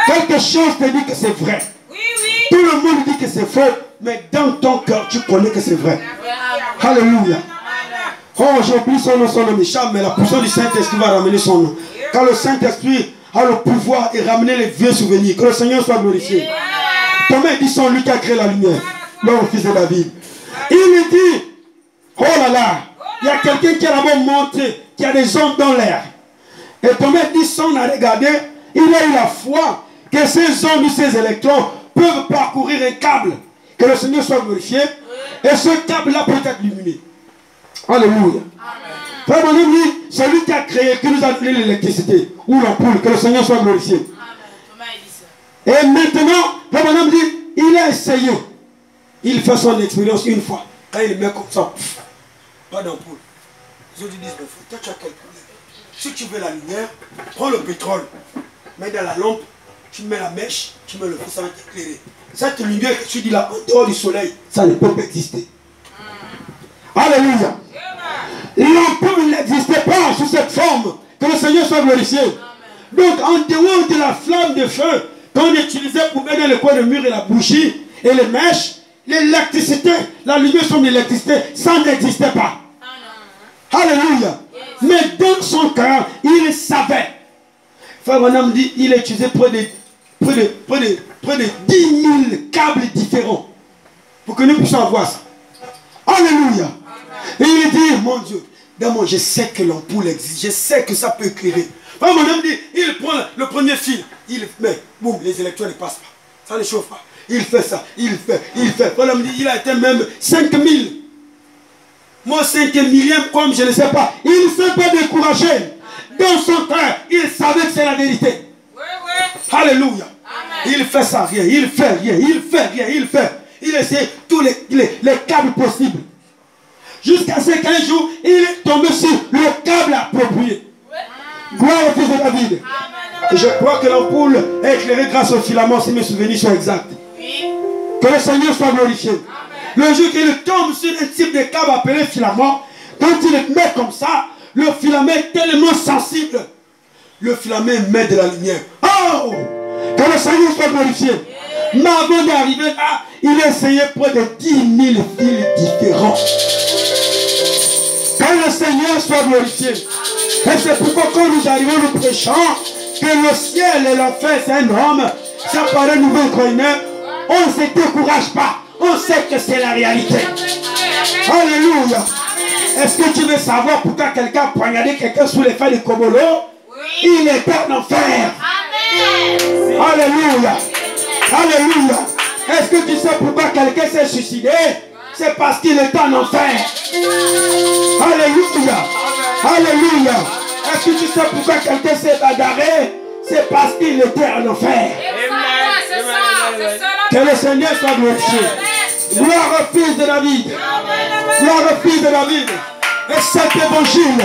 Quelque chose te dit que c'est vrai. Oui, oui. Tout le monde dit que c'est faux, mais dans ton cœur, tu connais que c'est vrai. Alléluia. Oh, j'ai oublié son nom Michel, mais la puissance du Saint-Esprit va ramener son nom. Quand le Saint-Esprit a le pouvoir de ramener les vieux souvenirs, que le Seigneur soit glorifié. Thomas dit son lui qui a créé la lumière, l'homme fils de David. Il lui dit, oh là là, il y a quelqu'un qui a d'abord montré qu'il y a des hommes dans l'air. Et Thomas dit, son a regardé, il a eu la foi que ces ondes ou ces électrons peuvent parcourir un câble. Que le Seigneur soit glorifié. Et ce câble-là peut être illuminé. Alléluia. Frère mon ami, c'est lui qui a créé, qui nous a donné l'électricité ou l'ampoule. Que le Seigneur soit glorifié. Et maintenant, frère mon ami dit, il a essayé. Il fait son expérience une fois. Quand il met comme ça, pas d'ampoule. Les autres disent, toi tu as quel problème? Si tu veux la lumière, prends le pétrole, mets dans la lampe, tu mets la mèche, tu mets le feu, ça va t'éclairer. Cette lumière que tu dis là, en dehors du soleil, ça ne peut pas exister. Alléluia. L'ampoule n'existait pas sous cette forme. Que le Seigneur soit glorifié. Donc en dehors de la flamme de feu, qu'on utilisait pour mettre dans le coin de mur et la bougie et les mèches, l'électricité, la lumière sur l'électricité, ça n'existait pas. Alléluia. Mais dans son cœur, il savait. Frère Branham dit, il a utilisé près de 10 000 câbles différents pour que nous puissions avoir ça. Alléluia. Et il dit, mon Dieu, d'abord, je sais que l'ampoule existe, je sais que ça peut éclairer. Frère Branham dit, il prend le premier fil, il met, boum, les électrons ne passent pas, ça ne chauffe pas. Il fait ça, il fait. Frère Branham dit, il a été même 5000. Moi, 5 millième, comme je ne sais pas. Il ne s'est pas découragé. Dans son cœur, il savait que c'est la vérité. Oui, oui. Alléluia. Amen. Il fait ça, rien. Il fait rien. Il fait rien. Il fait. Il essaie tous les câbles possibles. Jusqu'à ce qu'un jour, il est tombé sur le câble approprié. Gloire au Fils de David. Et je crois que l'ampoule est éclairée grâce au filament, si mes souvenirs sont exacts. Oui. Que le Seigneur soit glorifié. Le jour qu'il tombe sur un type de câble appelé filament, quand il le met comme ça, le filament est tellement sensible. Le filament met de la lumière. Oh! Que le Seigneur soit glorifié. Mais avant d'arriver là, il a essayé près de 10 000 fils différents. Que le Seigneur soit glorifié. Et c'est pourquoi quand nous arrivons, nous prêchons que le ciel et l'enfer, c'est un homme. Ça paraît nouveau croyant. On ne se décourage pas. On sait que c'est la réalité. Alléluia. Est-ce que tu veux savoir pourquoi quelqu'un a poignardé quelqu'un sous les fers de Komolo? Il est en enfer. Alléluia. Alléluia. Est-ce que tu sais pourquoi quelqu'un s'est suicidé? C'est parce qu'il est en enfer. Alléluia. Alléluia. Est-ce que tu sais pourquoi quelqu'un s'est bagarré? C'est parce qu'il était en enfer. Que le Seigneur soit glorifié. Gloire au Fils de David. Gloire au Fils de David. Et cet évangile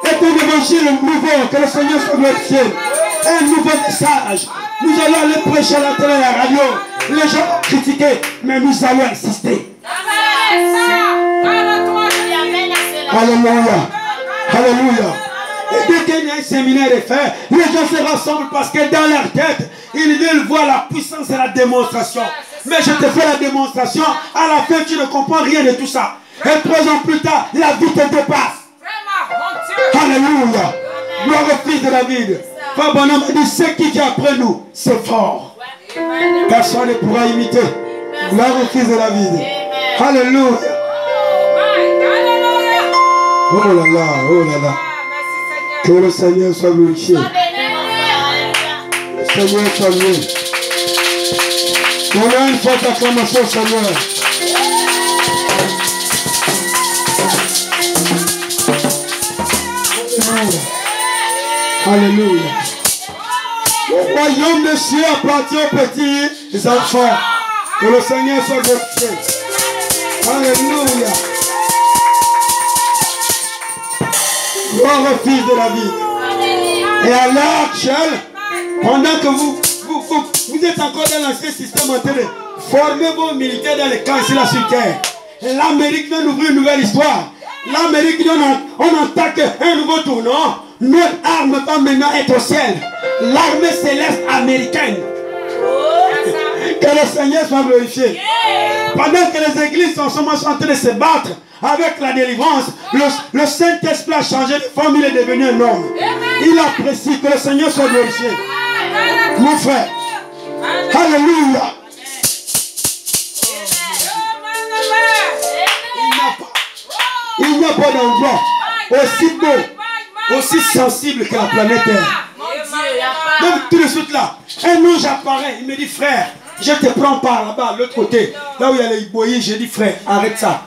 est un évangile nouveau. Que le Seigneur soit glorifié. Un nouveau message. Nous allons aller prêcher à la télé et à la radio. Les gens ont critiqué, mais nous allons insister. Alléluia. Alléluia. Et dès qu'il y a un séminaire à faire, les gens se rassemblent parce que dans leur tête, ils veulent voir la puissance et la démonstration. Mais je te fais la démonstration, à la fin tu ne comprends rien de tout ça. Et 3 ans plus tard, la vie te dépasse. Alléluia. Gloire au Fils de David. Frère Branham dit, ce qui vient après nous, c'est fort. Personne ne pourra imiter. Gloire au Fils de David. Alléluia. Oh là là, oh là là. Que le Seigneur soit glorifié. Le Seigneur soit loué. Donnons une forte acclamation au Seigneur. Alléluia. Le royaume des cieux appartient aux petits enfants. Que le Seigneur soit glorifié. Alléluia. Gloire au Fils de David. Et à l'heure actuelle, pendant que vous êtes encore dans l'ancien système en train de former vos militaires dans les camps ici là sur terre, l'Amérique vient d'ouvrir une nouvelle histoire. L'Amérique dit on attaque un nouveau tournant. Notre arme va maintenant être au ciel. L'armée céleste américaine Que le Seigneur soit glorifié. Pendant que les églises sont en train de se battre avec la délivrance, le Saint-Esprit a changé de forme, il est devenu un homme. Il apprécie. Que le Seigneur soit glorifié. Mon frère. Alléluia. Il n'y a pas d'endroit aussi beau, aussi sensible que la planète Terre. Donc tout de suite là, un ange apparaît, il me dit frère, je te prends par là-bas, l'autre côté, là où il y a les boyers, je dis frère, arrête ça.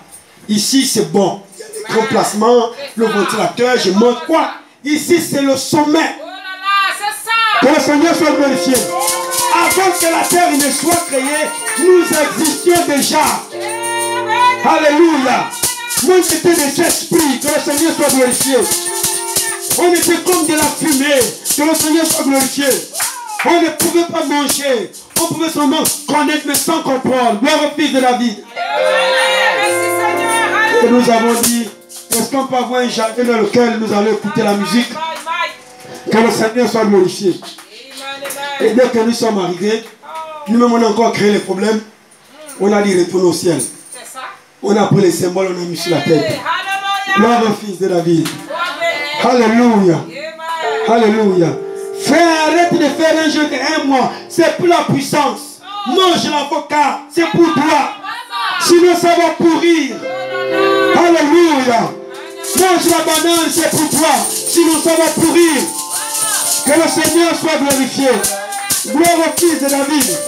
Ici c'est bon, il y a des grands placements, le ventilateur, je monte quoi. Ici c'est le sommet. Que le Seigneur soit glorifié. Avant que la terre ne soit créée, nous existions déjà. Alléluia. Nous étions des esprits. Que le Seigneur soit glorifié. On était comme de la fumée. Que le Seigneur soit glorifié. On ne pouvait pas manger. On pouvait seulement connaître mais sans comprendre. Gloire au Fils de David. Et nous avons dit, est-ce qu'on peut avoir un jardin dans lequel nous allons écouter la musique? Que le Seigneur soit glorifié. Et dès que nous sommes arrivés, nous-mêmes on a encore créé les problèmes. On a dit retourner au ciel. On a pris les symboles, on a mis sur la tête. Gloire au Fils de David. Alléluia. Alléluia. Frère, arrête de faire un jeûne de 1 mois. C'est pour la puissance. Mange l'avocat. C'est pour toi. Sinon ça va pourrir. Alléluia. Mange la banane, c'est pour toi. Sinon ça va pourrir. Que le Seigneur soit glorifié. Gloire au Fils de David.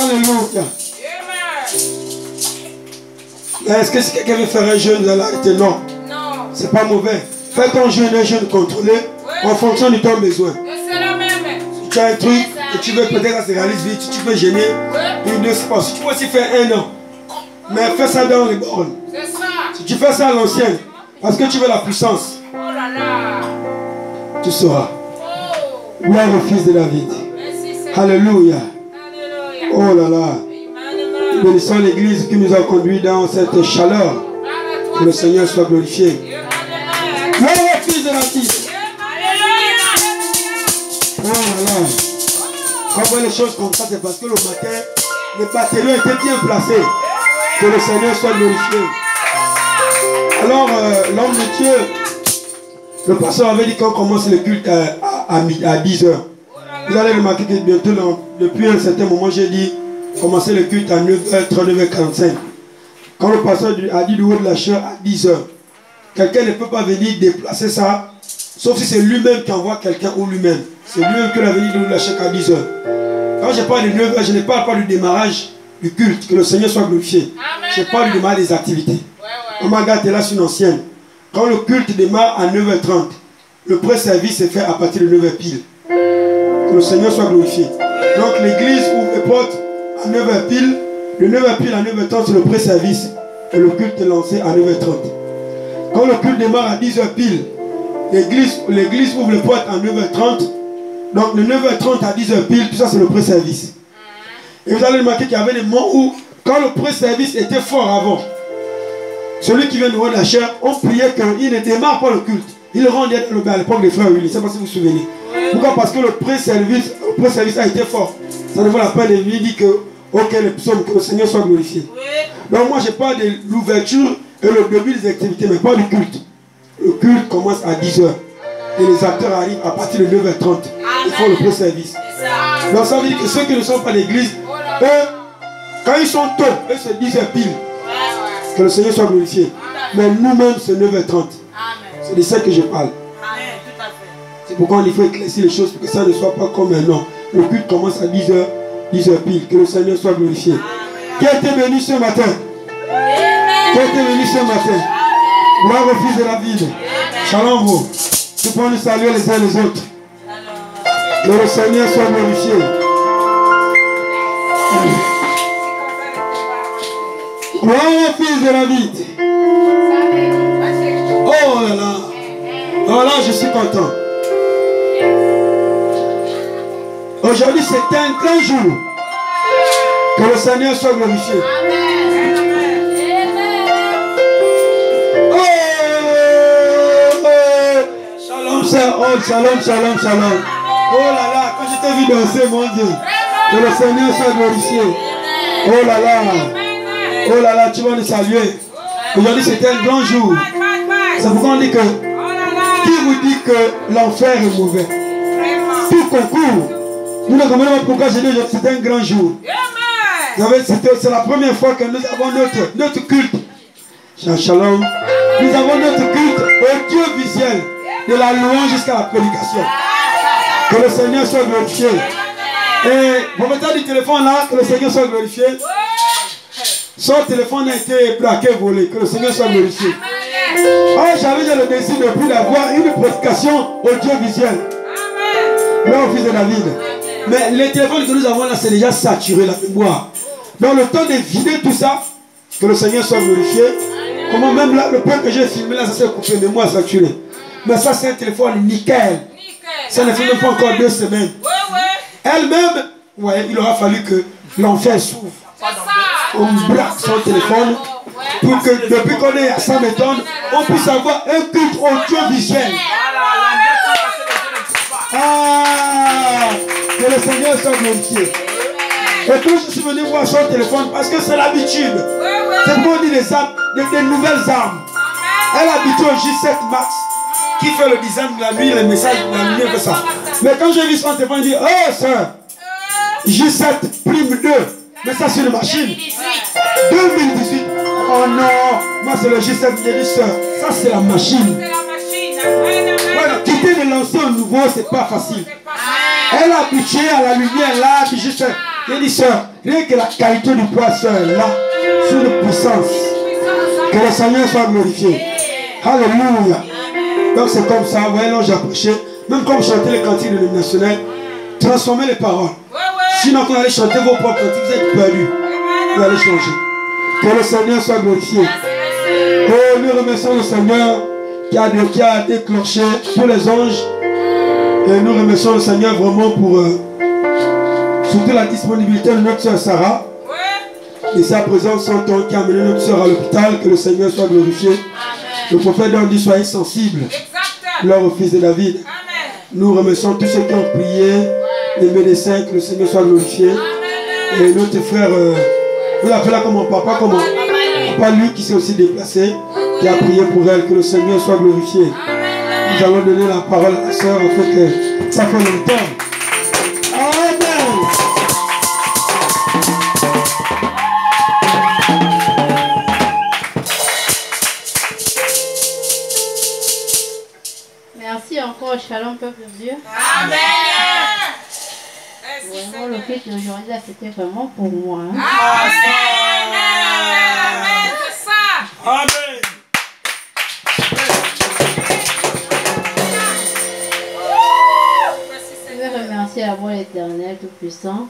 Alléluia. Est-ce que si quelqu'un veut faire un jeûne, là, arrêtez? Non. Non. C'est pas mauvais. Fais ton jeûne, un jeûne contrôlé, en fonction de ton besoin. C'est la même. Si tu as un truc et tu veux peut-être que ça se réalise vite, tu peux gêner, une, 2, 3. Si tu peux aussi faire 1 an. Mais fais ça dans les bornes. C'est ça. Si tu fais ça à l'ancienne, parce que tu veux la puissance. Oh là là. Tu sauras. Oh. Gloire au Fils de David. Merci, Alléluia. Alléluia. Oh là là. Bénissons l'église qui nous a conduits dans cette chaleur. Que le Seigneur soit glorifié. Gloire au Fils de David. Oh là là. Quand on voit les choses comme ça, c'est parce que le matin, les batteries étaient bien placées. Que le Seigneur soit glorifié. Alors, l'homme de Dieu, le pasteur avait dit qu'on commence le culte à 10 h. Vous allez remarquer que bientôt, depuis un certain moment, j'ai dit commencer le culte à 9h30, 9h45. Quand le pasteur a dit du haut de la chair à 10 h, quelqu'un ne peut pas venir déplacer ça, sauf si c'est lui-même qui envoie quelqu'un ou lui-même. C'est lui-même qui l'a venu du haut de la chair à 10 h. Quand je parle de 9 h, je ne parle pas du démarrage du culte, que le Seigneur soit glorifié. Je parle du démarrage des activités. On m'a gâté là sur une ancienne. Quand le culte démarre à 9h30, le pré-service est fait à partir de 9h pile. Que le Seigneur soit glorifié. Donc l'église ouvre les portes à 9h pile. De 9h pile à 9h30, c'est le pré-service. Et le culte est lancé à 9h30. Quand le culte démarre à 10h pile, l'église ouvre les portes à 9h30. Donc de 9h30 à 10h pile, tout ça c'est le pré-service. Et vous allez remarquer qu'il y avait des moments où, quand le pré-service était fort avant, celui qui vient de voir la chair, on priait qu'il ne démarre pas le culte. Il rendait le bain à l'époque des frères Willy. Je ne sais pas si vous vous souvenez. Pourquoi? Parce que le pré-service a été fort. Ça ne vaut la peine de lui dire que, ok, les psaumes, que le Seigneur soit glorifié. Donc moi, je parle de l'ouverture et le début des activités, mais pas du culte. Le culte commence à 10 h. Et les acteurs arrivent à partir de 9h30. Ils font le pré-service. Donc ça veut dire que ceux qui ne sont pas à l'église, eux, quand ils sont tôt, eux c'est 10 h pile. Que le Seigneur soit glorifié. Mais nous-mêmes, c'est 9h30. C'est de ça que je parle. C'est pourquoi il faut éclaircir les choses pour que ça ne soit pas comme un nom. Le culte commence à 10 h pile. Que le Seigneur soit glorifié. Qui a été béni ce matin? Qui a été béni ce matin? Gloire au Fils de David. Shalom vous. Tu peux nous saluer les uns les autres. Que le Seigneur soit glorifié. Gloire au Fils de David. Oh là là. Oh là, je suis content. Aujourd'hui, c'est un grand jour. Que le Seigneur soit glorifié. Oh, shalom, oh, shalom, shalom, shalom. Oh là là, quand je t'ai vu danser, mon Dieu. Que le Seigneur soit glorifié. Oh là là. Oh là là, tu vas nous saluer. Aujourd'hui, c'était un grand jour. C'est pourquoi on dit que qui vous dit que l'enfer est mauvais? Tout concours. Nous ne comprenons pas pourquoi j'ai dit que c'était un grand jour. C'est la première fois que nous avons notre culte. Shalom. Nous avons notre culte audiovisuel. De la louange jusqu'à la prédication. Que le Seigneur soit glorifié. Et vous mettez du téléphone là, que le Seigneur soit glorifié. Son téléphone a été braqué, volé. Que le Seigneur soit glorifié. Oh, j'avais le désir de plus d'avoir une prédication audiovisuelle. Là, au fils de David. Mais les téléphones que nous avons là, c'est déjà saturé la mémoire. Dans le temps de vider tout ça, que le Seigneur soit glorifié. Comment même là, le point que j'ai filmé là, ça s'est coupé, mémoire saturée. Mais ça, c'est un téléphone nickel. Ça ne fait même pas encore 2 semaines. Elle-même, ouais, il aura fallu que l'enfer s'ouvre. On braque son téléphone pour que depuis qu'on est à 100 méthodes, on puisse avoir un culte audiovisuel. Ah, que le Seigneur soit glorifié. Et quand je suis venu voir son téléphone, parce que c'est l'habitude. C'est pour dire des nouvelles armes. Elle est habituée au J7 Max, qui fait le design de la nuit, les messages de la lumière, que ça. Mais quand j'ai vu son téléphone, je dis, oh sœur, J7 Prime 2, mais ça c'est une machine. 2018. Oh non, moi c'est le J7, j'ai dit sœur, ça c'est la machine. Voilà, quitter de l'ancien au nouveau, c'est pas facile. Elle est habituée à la lumière là, du J7. J'ai dit sœur, rien que la qualité du poids, sœur, là, sur une puissance. Que le Seigneur soit glorifié. Alléluia. Donc c'est comme ça, vous voyez, là j'ai approché. Même comme chanter les cantiques de l'hymne national, transformer les paroles. Sinon, quand vous allez chanter vos propres cantiques, vous êtes perdus. Vous allez changer. Que le Seigneur soit glorifié. Oh, nous remercions le Seigneur qui a déclenché tous les anges. Et nous remercions le Seigneur vraiment pour surtout la disponibilité de notre soeur Sarah. Et sa présence en temps qui a amené notre soeur à l'hôpital. Que le Seigneur soit glorifié. Le prophète donc dit soyez sensibles. Gloire au fils de David. Nous remercions tous ceux qui ont prié, les médecins, que le Seigneur soit glorifié. Et notre frère, vous l'appelez comment papa, comment papa, lui qui s'est aussi déplacé, qui a prié pour elle, que le Seigneur soit glorifié. Nous allons donner la parole à la sœur, en fait que ça fait longtemps. Amen. Merci encore, shalom peuple de Dieu. Amen. Vraiment, le culte d'aujourd'hui, là, c'était vraiment pour moi. Hein. Amen. Amen. C'est ça. Amen. Je veux remercier d'abord l'Éternel Tout-Puissant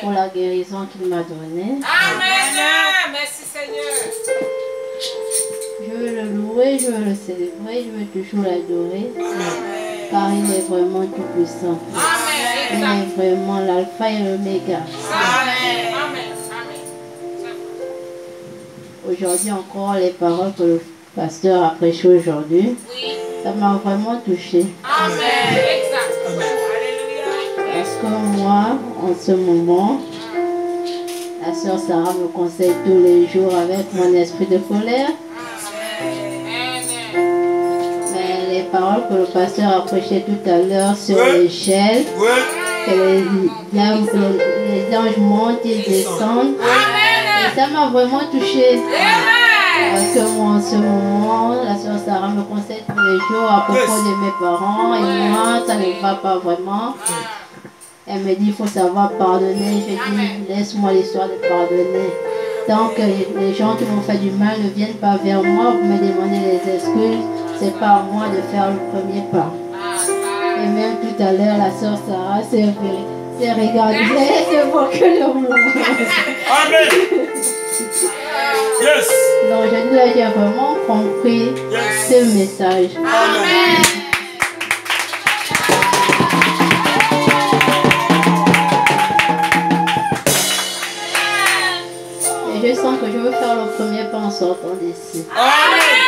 pour la guérison qu'il m'a donnée. Amen. Merci Seigneur. Je veux le louer, je veux le célébrer, je veux toujours l'adorer. Car il est vraiment tout-puissant. Il est vraiment l'alpha et l'oméga. Aujourd'hui encore, les paroles que le pasteur a prêchées aujourd'hui, ça m'a vraiment touché. Parce que moi, en ce moment, la sœur Sarah me conseille tous les jours avec mon esprit de colère. Les paroles que le pasteur a prêchées tout à l'heure sur l'échelle, que les anges montent et descendent. Et ça m'a vraiment touchée. Parce que moi, en ce moment, la soeur Sarah me conseille tous les jours à propos de mes parents. Et moi, ça ne va pas vraiment. Elle me dit, il faut savoir pardonner. Je dis, laisse-moi l'histoire de pardonner. Tant que les gens qui m'ont fait du mal ne viennent pas vers moi pour me demander des excuses, c'est pas à moi de faire le premier pas. Et même tout à l'heure, la soeur Sarah s'est regardée, c'est pour que le monde. Amen. Yes. Donc je dois dire vraiment compris ce message. Amen. Et je sens que je veux faire le premier pas en sortant d'ici. Amen.